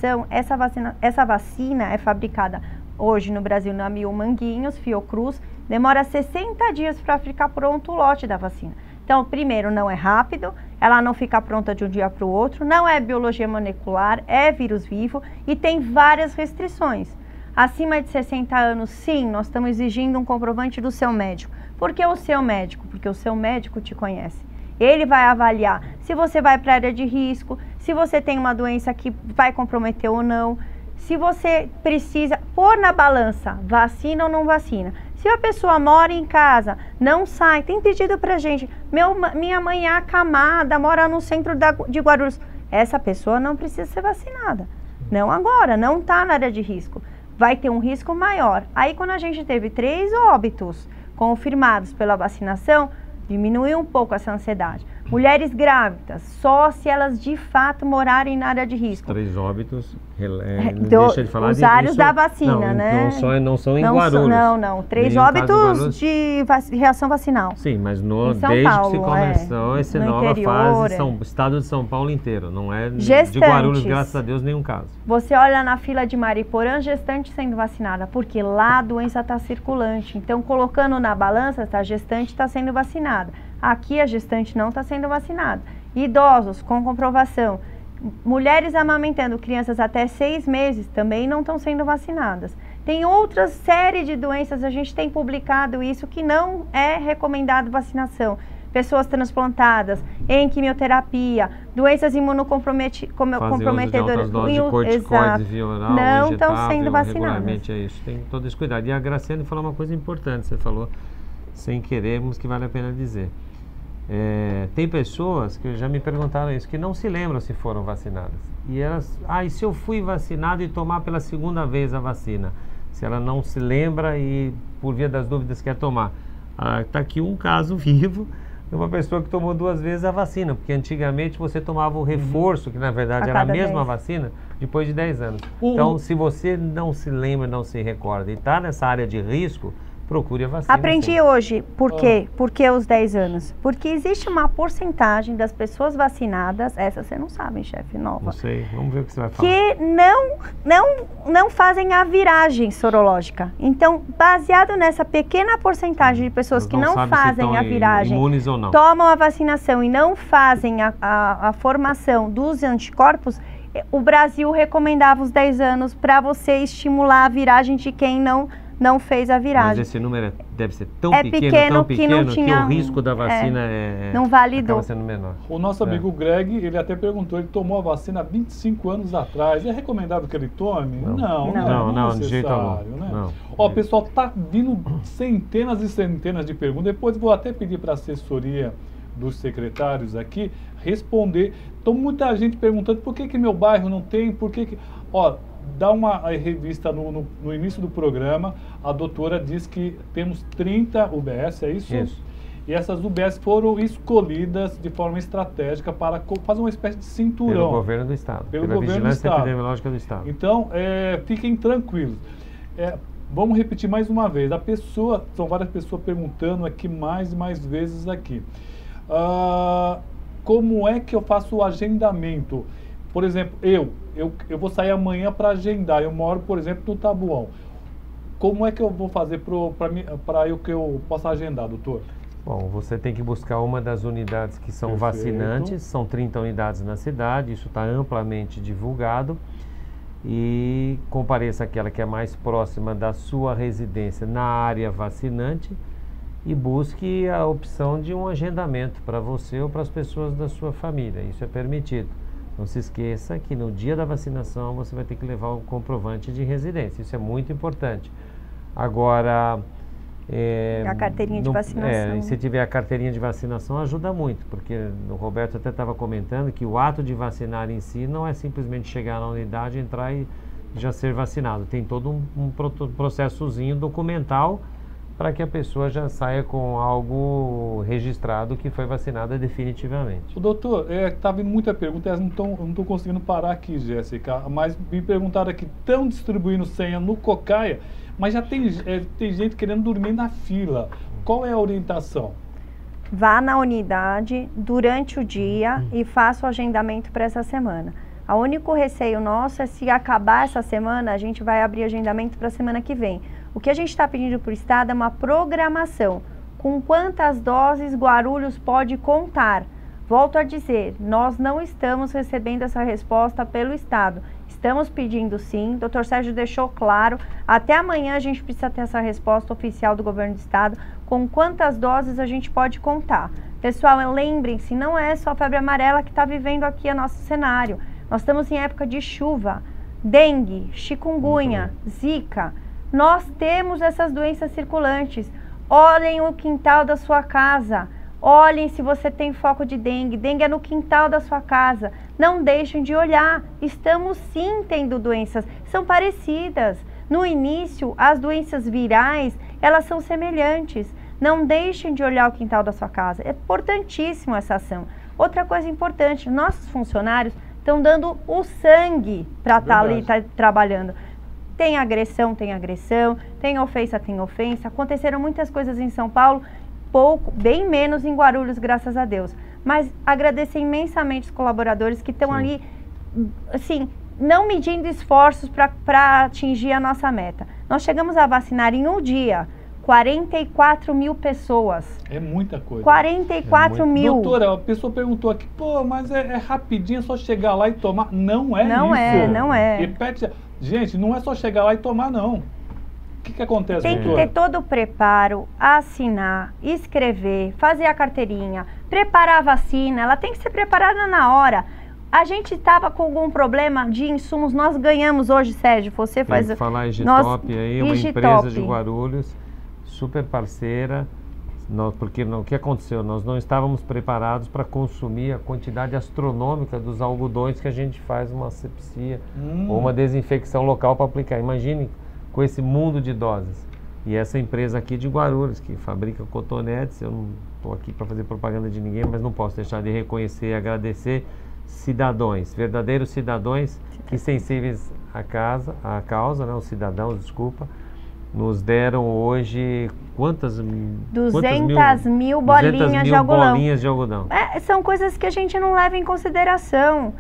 é fabricada hoje no Brasil na Mil Manguinhos, Fiocruz, demora 60 dias para ficar pronto o lote da vacina. Então, primeiro, não é rápido, ela não fica pronta de um dia para o outro, não é biologia molecular, é vírus vivo e tem várias restrições. Acima de 60 anos, sim, nós estamos exigindo um comprovante do seu médico. Por que o seu médico? Porque o seu médico te conhece. Ele vai avaliar se você vai para a área de risco, se você tem uma doença que vai comprometer ou não, se você precisa pôr na balança, vacina ou não vacina. Se a pessoa mora em casa, não sai, tem pedido pra gente, minha mãe é acamada, mora no centro de Guarulhos. Essa pessoa não precisa ser vacinada. Não agora, não está na área de risco. Vai ter um risco maior. Aí quando a gente teve 3 óbitos confirmados pela vacinação, diminuiu um pouco essa ansiedade. Mulheres grávidas, só se elas de fato morarem na área de risco. 3 óbitos, deixa de falar usuários da vacina, né? Não são em Guarulhos. Não. 3 óbitos de reação vacinal. Sim, mas desde Paulo, que se começou essa nova fase, estado de São Paulo inteiro, não é de Guarulhos, graças a Deus, nenhum caso. Você olha na fila de Mariporã, gestante sendo vacinada, porque lá a doença está circulante. Então, colocando na balança, a gestante está sendo vacinada. Aqui a gestante não está sendo vacinada. Idosos com comprovação. Mulheres amamentando crianças até 6 meses também não estão sendo vacinadas. Tem outra série de doenças, a gente tem publicado isso, que não é recomendado vacinação. Pessoas transplantadas, em quimioterapia, doenças imunocomprometedoras. Não estão sendo vacinadas. É isso, tem todo esse cuidado. E a Graciane falou uma coisa importante, você falou, sem querermos, que vale a pena dizer. Tem pessoas que já me perguntaram isso, que não se lembram se foram vacinadas. E elas, e se eu fui vacinado e tomar pela 2ª vez a vacina? Se ela não se lembra e por via das dúvidas quer tomar. Está aqui um caso vivo de uma pessoa que tomou 2 vezes a vacina, porque antigamente você tomava o reforço, que na verdade era a mesma vacina, depois de 10 anos. Então, se você não se lembra, não se recorda e está nessa área de risco, procure a vacina. Aprendi hoje. Por quê? Por que os 10 anos? Porque existe uma porcentagem das pessoas vacinadas, essa você não sabe, chefe, nova. Não sei, vamos ver o que você vai falar. Que não fazem a viragem sorológica. Então, baseado nessa pequena porcentagem de pessoas que não fazem a viragem, imunes ou não, tomam a vacinação e não fazem a formação dos anticorpos, o Brasil recomendava os 10 anos para você estimular a viragem de quem não fez a viragem. Mas esse número deve ser tão pequeno que o risco da vacina não validou. Acaba sendo menor. O nosso amigo Greg, ele até perguntou, ele tomou a vacina há 25 anos atrás. É recomendável que ele tome? Não, de jeito algum. Né? Pessoal, tá vindo centenas e centenas de perguntas. Depois vou até pedir para a assessoria dos secretários aqui responder. Então, muita gente perguntando por que meu bairro não tem, por que... Dá uma revista no início do programa, a doutora diz que temos 30 UBS, é isso? Isso. E essas UBS foram escolhidas de forma estratégica para fazer uma espécie de cinturão. Pelo governo do Estado. Pela Vigilância Epidemiológica do Estado. Então, fiquem tranquilos. Vamos repetir mais uma vez. São várias pessoas perguntando aqui mais e mais vezes aqui. Como é que eu faço o agendamento? Por exemplo, eu vou sair amanhã para agendar. Eu moro, por exemplo, no Tabuão. Como é que eu vou fazer para que eu possa agendar, doutor? Bom, você tem que buscar uma das unidades que são vacinantes. São 30 unidades na cidade. Isso está amplamente divulgado. e compareça aquela que é mais próxima da sua residência na área vacinante e busque a opção de um agendamento para você ou para as pessoas da sua família. Isso é permitido. Não se esqueça que no dia da vacinação você vai ter que levar o comprovante de residência. Isso é muito importante. Agora... a carteirinha de vacinação. Se tiver a carteirinha de vacinação ajuda muito, porque o Roberto até estava comentando que o ato de vacinar em si não é simplesmente chegar na unidade, entrar e já ser vacinado. Tem todo um processozinho documental para que a pessoa já saia com algo registrado que foi vacinada definitivamente. O doutor, estava muita pergunta, não estou conseguindo parar aqui, Jéssica, mas me perguntaram aqui, estão distribuindo senha no Cocaia, mas já tem gente querendo dormir na fila. Qual é a orientação? Vá na unidade durante o dia e faça o agendamento para essa semana. O único receio nosso é se acabar essa semana, a gente vai abrir agendamento para a semana que vem. O que a gente está pedindo para o Estado é uma programação. Com quantas doses Guarulhos pode contar? Volto a dizer, nós não estamos recebendo essa resposta pelo Estado. Estamos pedindo sim, o Dr. Sérgio deixou claro, até amanhã a gente precisa ter essa resposta oficial do governo do Estado, com quantas doses a gente pode contar. Pessoal, lembrem-se, não é só a febre amarela que está vivendo aqui o nosso cenário. Nós estamos em época de chuva, dengue, chikungunya, zika. Nós temos essas doenças circulantes. Olhem o quintal da sua casa. Olhem se você tem foco de dengue. Dengue é no quintal da sua casa. Não deixem de olhar. Estamos sim tendo doenças. São parecidas. No início, as doenças virais, elas são semelhantes. Não deixem de olhar o quintal da sua casa. É importantíssimo essa ação. Outra coisa importante, nossos funcionários estão dando o sangue para estar ali trabalhando. Tem agressão, tem ofensa. Aconteceram muitas coisas em São Paulo, bem menos em Guarulhos, graças a Deus. Mas agradecer imensamente os colaboradores que estão ali, assim, não medindo esforços para atingir a nossa meta. Nós chegamos a vacinar em um dia 44 mil pessoas. É muita coisa. 44 mil. Doutora, a pessoa perguntou aqui, mas é rapidinho, é só chegar lá e tomar. Não é isso. Não é. Repete. Gente, não é só chegar lá e tomar, não. O que acontece, Tem que ter todo o preparo, assinar, escrever, fazer a carteirinha, preparar a vacina, ela tem que ser preparada na hora. A gente estava com algum problema de insumos, nós ganhamos hoje, Sérgio, você faz... Tem que falar Igitop aí, uma empresa de Guarulhos, super parceira, porque o que aconteceu? Nós não estávamos preparados para consumir a quantidade astronômica dos algodões que a gente faz uma asepsia ou uma desinfecção local para aplicar. Imagine com esse mundo de doses. E essa empresa aqui de Guarulhos, que fabrica cotonetes, eu não estou aqui para fazer propaganda de ninguém, mas não posso deixar de reconhecer e agradecer cidadãos, verdadeiros cidadãos que sensíveis à causa, né, os cidadãos, desculpa, nos deram hoje 200 mil bolinhas de algodão. São coisas que a gente não leva em consideração.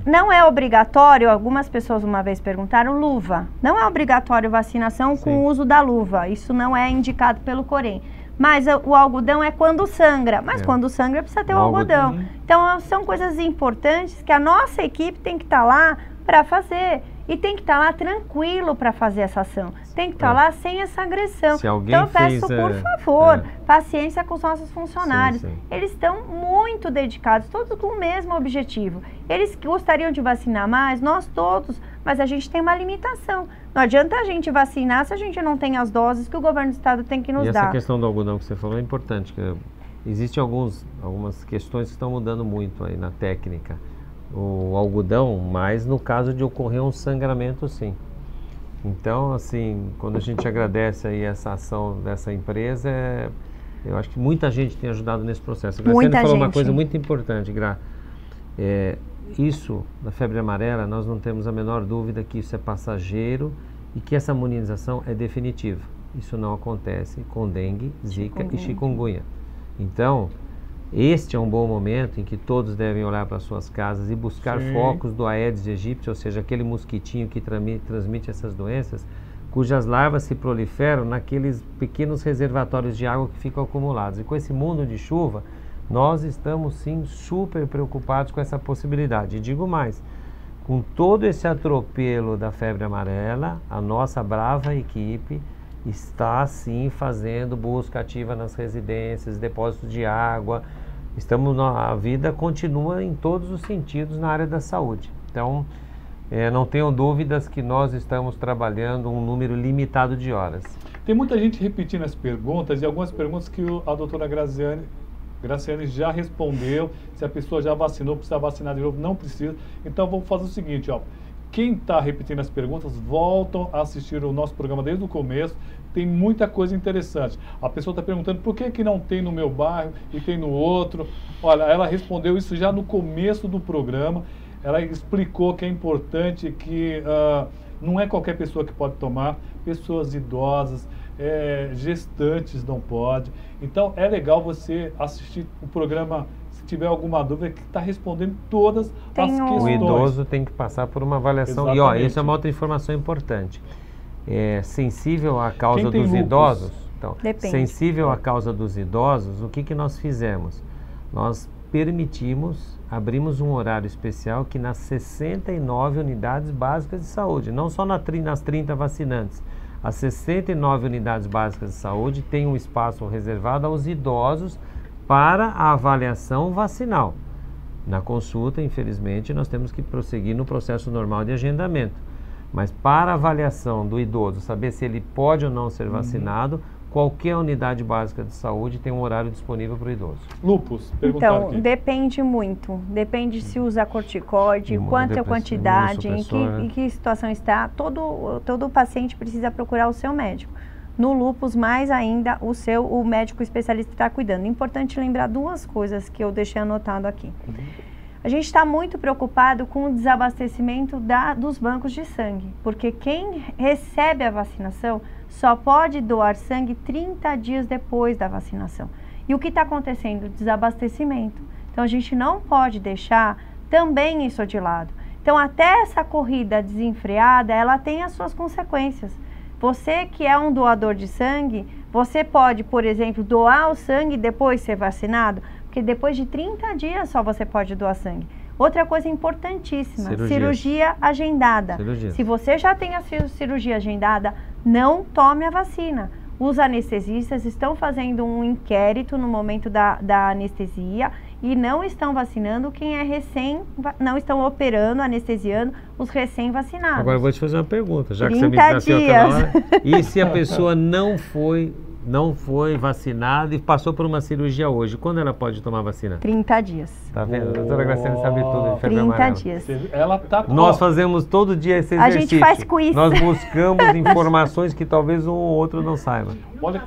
Não é obrigatório, algumas pessoas uma vez perguntaram, luva. Não é obrigatório vacinação com o uso da luva. Isso não é indicado pelo Corém. Mas o algodão é quando sangra. Mas quando sangra precisa ter o algodão. Então são coisas importantes que a nossa equipe tem que estar lá para fazer. E tem que estar lá tranquilo para fazer essa ação. Tem que estar lá sem essa agressão. Então eu peço, por favor, paciência com os nossos funcionários. Eles estão muito dedicados, todos com o mesmo objetivo. Eles gostariam de vacinar mais, nós todos, mas a gente tem uma limitação. Não adianta a gente vacinar se a gente não tem as doses que o governo do estado tem que nos dar. E essa questão do algodão que você falou é importante. Existem algumas questões que estão mudando muito aí na técnica. O algodão, mas no caso de ocorrer um sangramento, sim. Então, assim, quando a gente agradece aí essa ação dessa empresa, eu acho que muita gente tem ajudado nesse processo. A Graciane falou uma coisa muito importante, Gra. Isso, da febre amarela, nós não temos a menor dúvida que isso é passageiro e que essa imunização é definitiva. Isso não acontece com dengue, zika e chikungunya. Então, este é um bom momento em que todos devem olhar para suas casas e buscar focos do Aedes aegypti, ou seja, aquele mosquitinho que transmite essas doenças, cujas larvas se proliferam naqueles pequenos reservatórios de água que ficam acumulados. E com esse mundo de chuva, nós estamos sim super preocupados com essa possibilidade. E digo mais, Com todo esse atropelo da febre amarela, a nossa brava equipe está sim fazendo busca ativa nas residências, depósitos de água. A vida continua em todos os sentidos na área da saúde. Então, não tenham dúvidas que nós estamos trabalhando um número limitado de horas. Tem muita gente repetindo as perguntas e algumas perguntas que a doutora Graciane já respondeu. Se a pessoa já vacinou, precisa vacinar de novo, não precisa. Então vamos fazer o seguinte, ó. Quem está repetindo as perguntas, voltam a assistir o nosso programa desde o começo. Tem muita coisa interessante. A pessoa está perguntando por que não tem no meu bairro e tem no outro. Olha, ela respondeu isso já no começo do programa. Ela explicou que é importante que não é qualquer pessoa que pode tomar, pessoas idosas, gestantes não pode. Então é legal você assistir o programa, se tiver alguma dúvida, que está respondendo todas as questões. O idoso tem que passar por uma avaliação. Exatamente. E ó, isso é uma outra informação importante. Sensível à causa dos lupus? idosos, então, Depende. sensível à causa dos idosos, o que nós fizemos? Nós abrimos um horário especial que nas 69 unidades básicas de saúde, não só nas 30 vacinantes, as 69 unidades básicas de saúde tem um espaço reservado aos idosos para a avaliação vacinal. Na consulta, infelizmente, nós temos que prosseguir no processo normal de agendamento. Mas para a avaliação do idoso, saber se ele pode ou não ser vacinado, qualquer unidade básica de saúde tem um horário disponível para o idoso. Lupus, perguntaram Então, aqui. depende muito. Depende se usa corticoide, quanta quantidade, em que situação está. Todo paciente precisa procurar o seu médico. No lupus, mais ainda, o médico especialista está cuidando. Importante lembrar duas coisas que eu deixei anotado aqui. A gente está muito preocupado com o desabastecimento dos bancos de sangue, porque quem recebe a vacinação só pode doar sangue 30 dias depois da vacinação. E o que está acontecendo? Desabastecimento. Então a gente não pode deixar também isso de lado. Então até essa corrida desenfreada, ela tem as suas consequências. Você que é um doador de sangue, você pode, por exemplo, doar o sangue e depois ser vacinado? Porque depois de 30 dias só você pode doar sangue. Outra coisa importantíssima, cirurgia agendada. Se você já tem a cirurgia agendada, não tome a vacina. Os anestesistas estão fazendo um inquérito no momento da anestesia e não estão vacinando quem é não estão operando, anestesiando os recém-vacinados. Agora eu vou te fazer uma pergunta, já que você me desafiou aquela hora. E se a pessoa não foi vacinada e passou por uma cirurgia hoje, quando ela pode tomar vacina? 30 dias. Tá vendo? A doutora Graciane sabe tudo de febre 30 amarela. dias. Ela tá Nós fazemos todo dia esse exercício. A gente faz quiz. Nós buscamos informações que talvez um ou outro não saiba. Olha,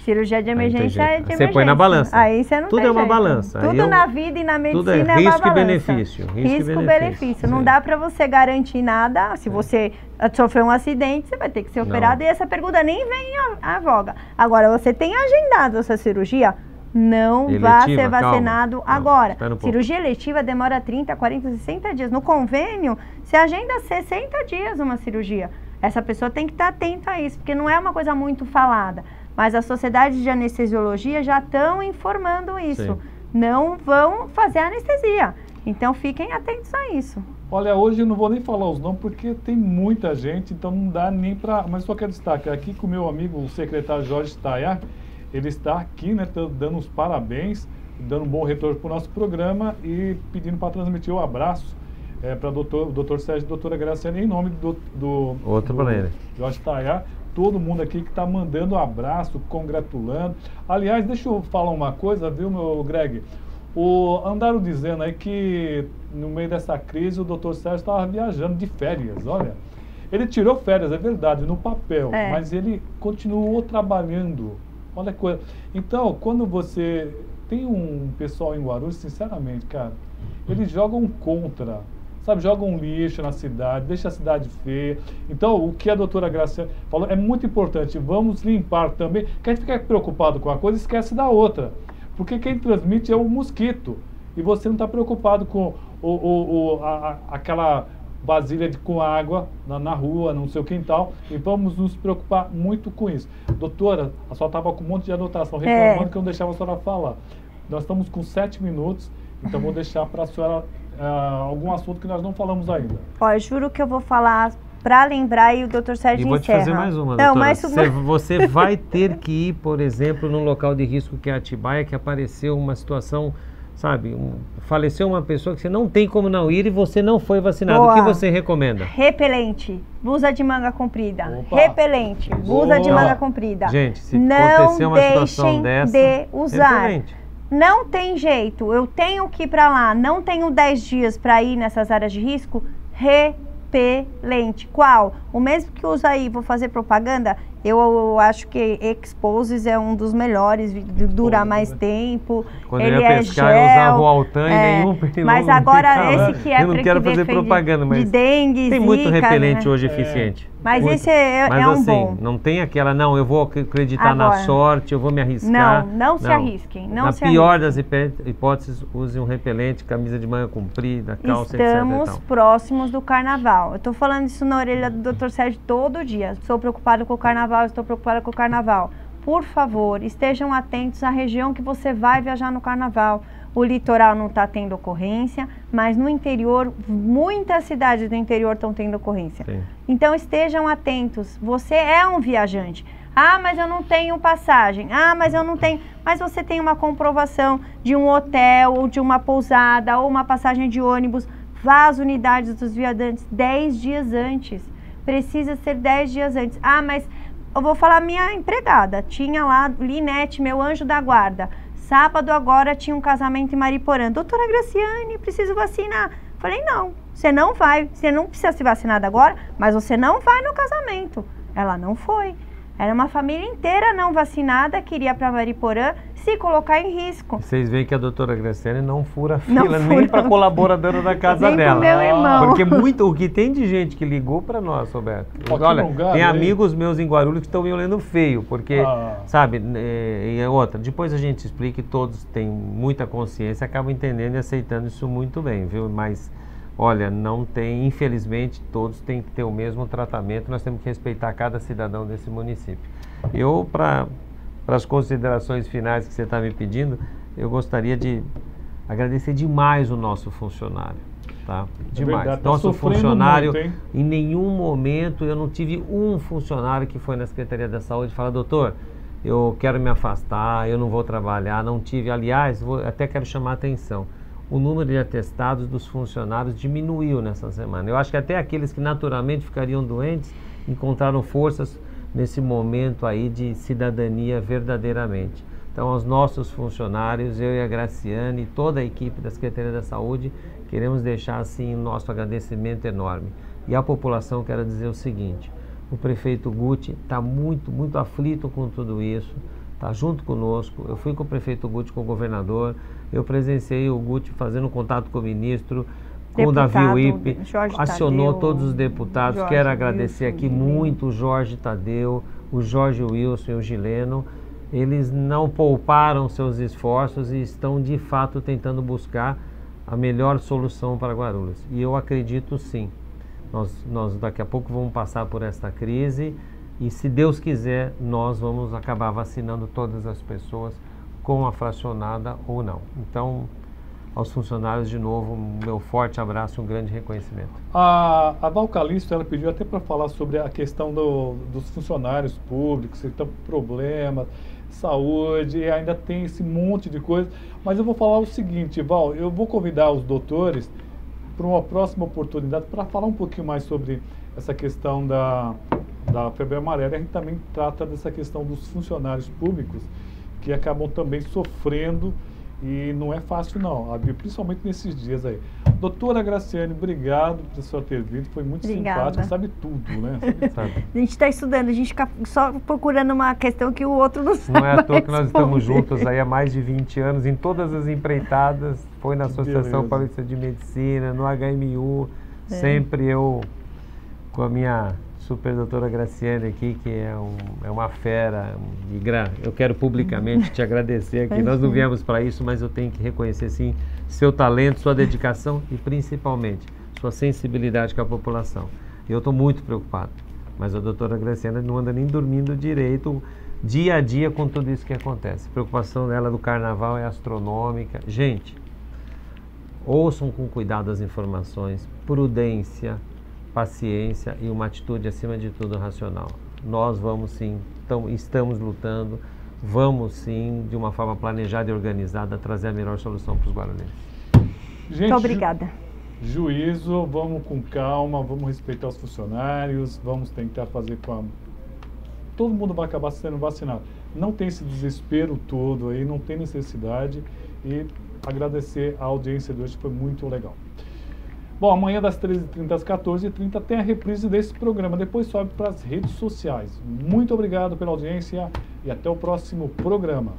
cirurgia de emergência é de emergência. Você põe na balança. Aí você não tudo tem é uma jeito. balança. Tudo na vida e na medicina tudo é uma risco balança. E benefício. Risco e benefício. Não dá para você garantir nada. Se você sofreu um acidente, você vai ter que ser operado. E essa pergunta nem vem à voga. Agora, você tem agendado essa cirurgia? Não vá ser vacinado agora. Cirurgia eletiva demora 30, 40, 60 dias. No convênio, você agenda 60 dias uma cirurgia. Essa pessoa tem que estar atenta a isso, porque não é uma coisa muito falada. Mas as sociedades de anestesiologia já estão informando isso. Sim. Não vão fazer anestesia. Então, fiquem atentos a isso. Olha, hoje eu não vou nem falar os nomes, porque tem muita gente, então não dá nem para... Mas só quero destacar aqui com o meu amigo, o secretário Jorge Taia, ele está aqui, né, dando os parabéns, dando um bom retorno para o nosso programa e pedindo para transmitir o abraço para o doutor Sérgio e a doutora Graciane, em nome do Jorge Taia. Todo mundo aqui que está mandando um abraço, congratulando. Aliás, deixa eu falar uma coisa, viu, meu Greg? Andaram dizendo aí que no meio dessa crise o doutor Sérgio estava viajando de férias, olha. Ele tirou férias, é verdade, no papel, mas ele continuou trabalhando. Olha a coisa. Então, quando você tem um pessoal em Guarulhos, sinceramente, cara, eles jogam contra. Sabe, joga um lixo na cidade, deixa a cidade feia. Então, o que a doutora Graciane falou é muito importante. Vamos limpar também. Porque a gente fica preocupado com uma coisa e esquece da outra. Porque quem transmite é o mosquito. E você não está preocupado com aquela vasilha com água na rua, no seu quintal. E vamos nos preocupar muito com isso. Doutora, a senhora estava com um monte de anotação, reclamando que eu não deixava a senhora falar. Nós estamos com 7 minutos, então vou deixar para a senhora algum assunto que nós não falamos ainda. Ó, eu juro que eu vou falar para lembrar e o Dr. Sérgio encerra. E vou te fazer mais uma, não, doutora. Você vai ter que ir, por exemplo, num local de risco que é Atibaia, que apareceu uma situação, sabe, faleceu uma pessoa que você não tem como não ir e você não foi vacinado. Boa. O que você recomenda? Repelente, blusa de manga comprida. Opa. Repelente, blusa de manga comprida. Gente, se não acontecer uma situação dessa, de usar. repelente. Não tem jeito, eu tenho que ir para lá, não tenho 10 dias para ir nessas áreas de risco, repelente. Qual? O mesmo que usa aí, vou fazer propaganda, eu acho que Exposes é um dos melhores, dura mais tempo. Quando ele eu ia pescar, é gel, eu usava o Altan e nenhum mas agora esse que é eu não quero fazer propaganda, mas de dengue, tem muito zika, repelente né? hoje eficiente. Mas muito. esse é Mas um assim, bom. não tem aquela, não, eu vou acreditar Agora, na sorte, eu vou me arriscar. Não se arrisquem. Não na se pior arrisquem. das hipóteses, use um repelente, camisa de manga comprida, calça, Estamos etc. próximos do carnaval. Eu estou falando isso na orelha do Dr. Sérgio todo dia. Estou preocupado com o carnaval, estou preocupada com o carnaval. Por favor, estejam atentos à região que você vai viajar no carnaval. O litoral não está tendo ocorrência, mas no interior, muitas cidades do interior estão tendo ocorrência. Sim. Então estejam atentos. Você é um viajante. Ah, mas eu não tenho passagem. Ah, mas eu não tenho. Mas você tem uma comprovação de um hotel, ou de uma pousada, ou uma passagem de ônibus. Vá às unidades dos viajantes 10 dias antes. Precisa ser 10 dias antes. Ah, mas eu vou falar minha empregada. Tinha lá, Linete, meu anjo da guarda. Sábado agora tinha um casamento em Mariporã. Doutora Graciane, preciso vacinar. Falei, não, você não vai. Você não precisa se vacinar agora, mas você não vai no casamento. Ela não foi. Era uma família inteira não vacinada, queria para Mariporã se colocar em risco. Vocês veem que a doutora Graciane não fura fila nem para colaboradora da casa nem dela. Meu irmão. Porque o que tem de gente que ligou para nós, Roberto. Olha, tem amigos meus em Guarulhos que estão me olhando feio, porque, sabe, e outra, depois a gente explica e todos têm muita consciência, acabam entendendo e aceitando isso muito bem, viu? Mas, olha, não tem, infelizmente, todos têm que ter o mesmo tratamento, nós temos que respeitar cada cidadão desse município. Eu, para as considerações finais que você está me pedindo, eu gostaria de agradecer demais o nosso funcionário, tá? Demais. Verdade, nosso funcionário, muito, em nenhum momento eu não tive um funcionário que foi na Secretaria da Saúde e fala, doutor, eu quero me afastar, eu não vou trabalhar, não tive. Aliás, até quero chamar a atenção. O número de atestados dos funcionários diminuiu nessa semana. Eu acho que até aqueles que naturalmente ficariam doentes encontraram forças nesse momento aí de cidadania verdadeiramente. Então, aos nossos funcionários, eu e a Graciane e toda a equipe da Secretaria da Saúde, queremos deixar assim o nosso agradecimento enorme. E à população quero dizer o seguinte, o prefeito Guti está muito, muito aflito com tudo isso, está junto conosco. Eu fui com o prefeito Guti, com o governador, eu presenciei o Guti fazendo contato com o ministro, com o Davi Wipe, acionou todos os deputados. Quero agradecer aqui muito o Jorge Tadeu, o Jorge Wilson e o Gileno. Eles não pouparam seus esforços e estão de fato tentando buscar a melhor solução para Guarulhos. E eu acredito sim, nós daqui a pouco vamos passar por esta crise e, se Deus quiser, nós vamos acabar vacinando todas as pessoas, com a fracionada ou não. Então, aos funcionários, de novo, meu forte abraço e um grande reconhecimento. A Val Calisto, ela pediu até para falar sobre a questão dos funcionários públicos, que estão com problemas, saúde, e ainda tem esse monte de coisa. Mas eu vou falar o seguinte, Val, eu vou convidar os doutores para uma próxima oportunidade para falar um pouquinho mais sobre essa questão da febre amarela. A gente também trata dessa questão dos funcionários públicos, que acabam também sofrendo. E não é fácil não, principalmente nesses dias aí. Doutora Graciane, obrigado por senhora ter vindo, foi muito simpática, sabe tudo, né? Sabe. A gente está estudando, a gente fica só procurando uma questão que o outro não sabe. Não é à toa que nós estamos juntos aí há mais de 20 anos, em todas as empreitadas, foi na Associação Paulista de Medicina, no HMU, sempre eu com a minha super doutora Graciane aqui, que é uma fera. Eu quero publicamente te agradecer aqui. Nós não viemos para isso, mas eu tenho que reconhecer sim seu talento, sua dedicação e principalmente sua sensibilidade com a população. Eu estou muito preocupado, mas a doutora Graciane não anda nem dormindo direito dia a dia com tudo isso que acontece. A preocupação dela do carnaval é astronômica. Gente, ouçam com cuidado as informações, prudência, paciência e uma atitude acima de tudo racional. Nós vamos sim, estamos lutando, vamos sim, de uma forma planejada e organizada, trazer a melhor solução para os guarulhenses. Gente, muito obrigada. Juízo, vamos com calma, vamos respeitar os funcionários, vamos tentar fazer com a... Todo mundo vai acabar sendo vacinado. Não tem esse desespero todo aí, não tem necessidade. E agradecer a audiência de hoje, foi muito legal. Bom, amanhã das 13h30 às 14h30 tem a reprise desse programa. Depois sobe para as redes sociais. Muito obrigado pela audiência e até o próximo programa.